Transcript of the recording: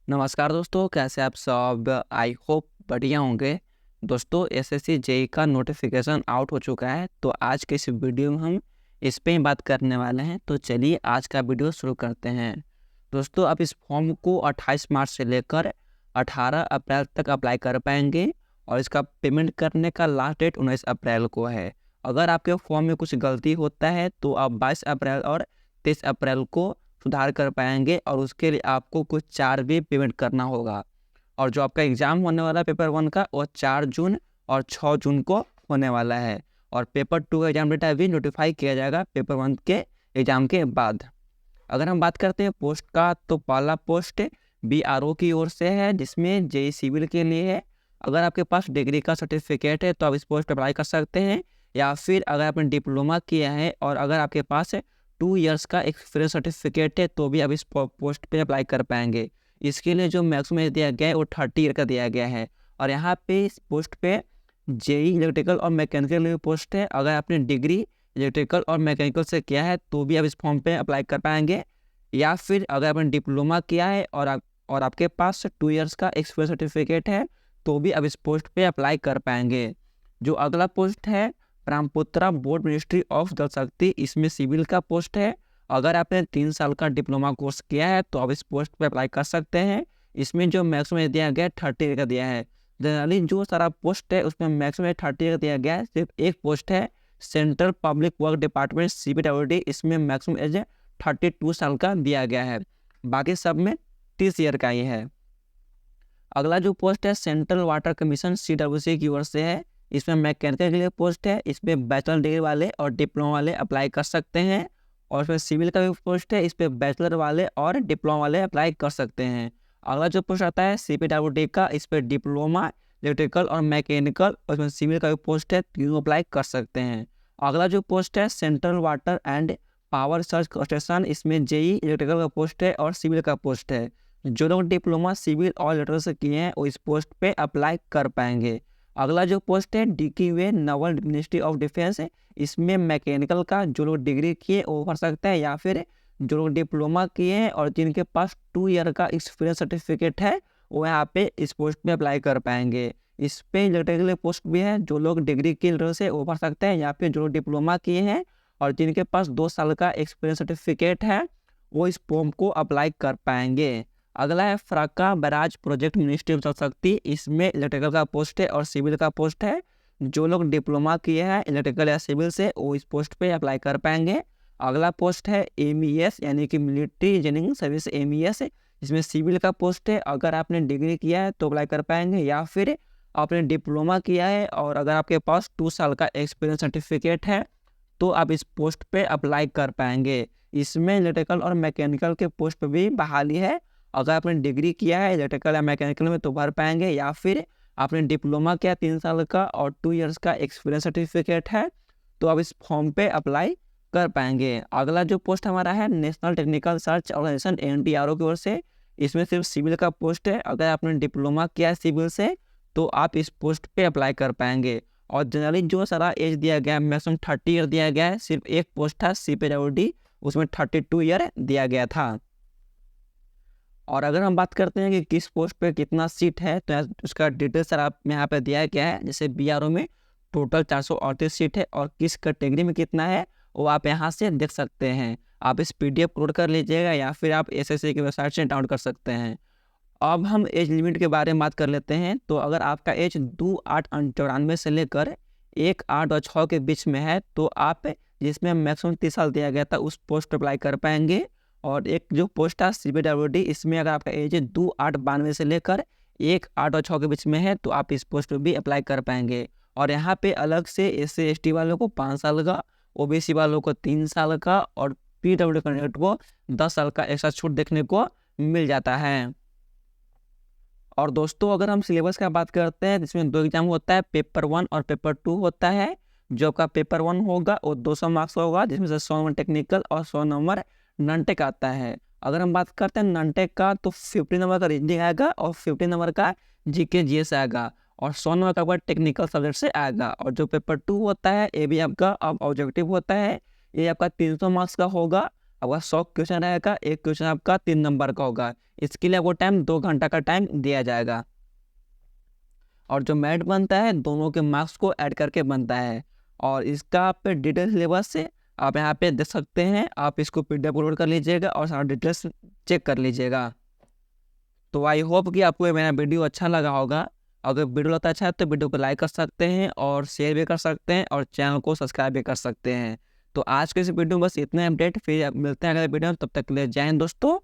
नमस्कार दोस्तों, कैसे आप सब? आई होप बढ़िया होंगे। दोस्तों, एसएससी जेईई का नोटिफिकेशन आउट हो चुका है, तो आज के इस वीडियो में हम इस पे ही बात करने वाले हैं। तो चलिए आज का वीडियो शुरू करते हैं। दोस्तों, आप इस फॉर्म को 28 मार्च से लेकर 18 अप्रैल तक अप्लाई कर पाएंगे और इसका पेमेंट करने का लास्ट डेट 19 अप्रैल को है। अगर आपके फॉर्म में कुछ गलती होता है तो आप 22 अप्रैल और 23 अप्रैल को सुधार कर पाएंगे और उसके लिए आपको कुछ चार्ज भी पेमेंट करना होगा। और जो आपका एग्ज़ाम होने वाला है पेपर 1 का, वो 4 जून और 6 जून को होने वाला है। और पेपर 2 का एग्ज़ाम डेटा भी नोटिफाई किया जाएगा पेपर 1 के एग्ज़ाम के बाद। अगर हम बात करते हैं पोस्ट का, तो पहला पोस्ट बीआरओ की ओर से है, जिसमें जेईई सिविल के लिए है। अगर आपके पास डिग्री का सर्टिफिकेट है तो आप इस पोस्ट पर अप्लाई कर सकते हैं, या फिर अगर आपने डिप्लोमा किया है और अगर आपके पास 2 इयर्स का एक्सपीरियंस सर्टिफिकेट है तो भी आप इस पोस्ट पे अप्लाई कर पाएंगे। इसके लिए जो मैक्सिमम एज दिया गया है वो 30 ईयर का दिया गया है। और यहाँ पे इस पोस्ट पे जेईई इलेक्ट्रिकल और मैकेनिकल पोस्ट है। अगर आपने डिग्री इलेक्ट्रिकल और मैकेनिकल से किया है तो भी आप इस फॉर्म पे अप्लाई कर पाएंगे, या फिर अगर आपने डिप्लोमा किया है और आपके पास 2 इयर्स का एक्सपीरियंस सर्टिफिकेट है तो भी आप इस पोस्ट पे अप्लाई कर पाएंगे। जो अगला पोस्ट है ब्रह्मपुत्रा बोर्ड मिनिस्ट्री ऑफ जल शक्ति, इसमें सिविल का पोस्ट है। अगर आपने 3 साल का डिप्लोमा कोर्स किया है तो आप इस पोस्ट पे अप्लाई कर सकते हैं। इसमें जो मैक्सिमम दिया गया है 30 का दिया है। जनरली जो सारा पोस्ट है उसमें मैक्सिमम 30 का दिया गया है। सिर्फ एक पोस्ट है central public work department CPWD, इसमें मैक्सिमम एज 32 साल का दिया गया है। बाकी सब में 30 ईयर का ही है। अगला जो पोस्ट है सेंट्रल वाटर कमीशन CWC की ओर से है। इसमें मैकेनिकल के लिए पोस्ट है। इसमें बैचलर डिग्री वाले और डिप्लोमा वाले अप्लाई कर सकते हैं। और इसमें सिविल का भी पोस्ट है, इस पर बैचलर वाले और डिप्लोमा वाले अप्लाई कर सकते हैं। अगला जो पोस्ट आता है CPWD का, इस पर डिप्लोमा इलेक्ट्रिकल और मैकेनिकल और इसमें सिविल का भी पोस्ट है, तीनों अप्लाई कर सकते हैं। अगला जो पोस्ट है central water and power research station, इसमें जेईई इलेक्ट्रिकल का पोस्ट है और सिविल का पोस्ट है। जो लोग डिप्लोमा सिविल और इलेक्ट्रिकल से किए हैं वो इस पोस्ट पे अप्लाई कर पाएंगे। अगला जो पोस्ट है DKUA Naval ministry of defence है। इसमें मैकेनिकल का जो लोग डिग्री किए वो भर सकते हैं, या फिर जो लोग डिप्लोमा किए हैं और जिनके पास 2 ईयर का एक्सपीरियंस सर्टिफिकेट है वो यहाँ पे इस पोस्ट पे अप्लाई कर पाएंगे। इस पे इलेक्ट्रिकल पोस्ट भी है, जो लोग डिग्री की इलेक्ट्रिकल से वो भर सकते हैं, या फिर जो लोग डिप्लोमा किए हैं और जिनके पास 2 साल का एक्सपीरियंस सर्टिफिकेट है वो इस फॉर्म को अप्लाई कर पाएंगे। अगला है फराक्का बैराज प्रोजेक्ट मिनिस्ट्री ऑफ जल शक्ति, इसमें इलेक्ट्रिकल का पोस्ट है और सिविल का पोस्ट है। जो लोग डिप्लोमा किए हैं इलेक्ट्रिकल या सिविल से वो इस पोस्ट पे अप्लाई कर पाएंगे। अगला पोस्ट है MES यानी कि मिलिट्री इंजीनियरिंग सर्विस MES, इसमें सिविल का पोस्ट है। अगर आपने डिग्री किया है तो अप्लाई कर पाएंगे, या फिर आपने डिप्लोमा किया है और अगर आपके पास 2 साल का एक्सपीरियंस सर्टिफिकेट है तो आप इस पोस्ट पे अप्लाई कर पाएंगे। इसमें इलेक्ट्रिकल और मैकेनिकल के पोस्ट पे भी बहाली है। अगर आपने डिग्री किया है इलेक्ट्रिकल या मैकेनिकल में तो भर पाएंगे, या फिर आपने डिप्लोमा किया 3 साल का और 2 इयर्स का एक्सपीरियंस सर्टिफिकेट है तो आप इस फॉर्म पे अप्लाई कर पाएंगे। अगला जो पोस्ट हमारा है national technical search organization NTRO की ओर से, इसमें सिर्फ सिविल का पोस्ट है। अगर आपने डिप्लोमा किया है सिविल से तो आप इस पोस्ट पे अप्लाई कर पाएंगे। और जनरली जो सारा एज दिया गया है मैक्सिमम 30 ईयर दिया गया है। सिर्फ एक पोस्ट था CPWD, उसमें 32 ईयर दिया गया था। और अगर हम बात करते हैं कि किस पोस्ट पे कितना सीट है तो उसका डिटेल सर आप यहाँ पे दिया गया है। जैसे BRO में टोटल 438 सीट है और किस कैटेगरी में कितना है वो आप यहाँ से देख सकते हैं। आप इस PDF अपलोड कर लीजिएगा या फिर आप SSC की वेबसाइट से डाउनलोड कर सकते हैं। अब हम एज लिमिट के बारे में बात कर लेते हैं। तो अगर आपका एज 2/8/94 से लेकर 1/8/6 के बीच में है तो आप, जिसमें मैक्सिमम 30 साल दिया गया था, उस पोस्ट पर अप्लाई कर पाएंगे। और एक जो पोस्ट है CPWD, इसमें अगर आपका एज 2/8/92 से लेकर 1/8/6 के बीच में है तो आप इस पोस्ट पर भी अप्लाई कर पाएंगे। और यहाँ पे अलग से SC ST वालों को 5 साल का, OBC वालों को 3 साल का और PWD कैंडिडेट को 10 साल का एक्स्ट्रा छूट देखने को मिल जाता है। और दोस्तों, अगर हम सिलेबस का बात करते हैं, इसमें 2 एग्जाम होता है, पेपर 1 और पेपर 2 होता है। जो आपका पेपर 1 होगा वो 200 मार्क्स होगा, जिसमें से 100 नंबर टेक्निकल और 100 नंबर नॉन टेक आता है। अगर हम बात करते हैं नॉन टेक का तो 50 नंबर का रीजनिंग आएगा और 50 नंबर का GK GS आएगा और 100 नंबर का आपका टेक्निकल सब्जेक्ट से आएगा। और जो पेपर 2 होता है ये भी आपका अब ऑब्जेक्टिव होता है। ये आपका 300 मार्क्स का होगा। आपका 100 क्वेश्चन रहेगा, एक क्वेश्चन आपका 3 नंबर का होगा। इसके लिए आपको टाइम 2 घंटा का टाइम दिया जाएगा। और जो मेरिट बनता है दोनों के मार्क्स को ऐड करके बनता है। और इसका आप पे डिटेल सिलेबस से आप यहाँ पे देख सकते हैं, आप इसको PDF अपलोड कर लीजिएगा और सारा डिटेल्स चेक कर लीजिएगा। तो आई होप कि आपको मेरा वीडियो अच्छा लगा होगा। अगर वीडियो लगता अच्छा है तो वीडियो को लाइक कर सकते हैं और शेयर भी कर सकते हैं और चैनल को सब्सक्राइब भी कर सकते हैं। तो आज के इस वीडियो में बस इतने अपडेट, फिर मिलते हैं अगले वीडियो में। तब तक के लिए जय हिंद दोस्तों।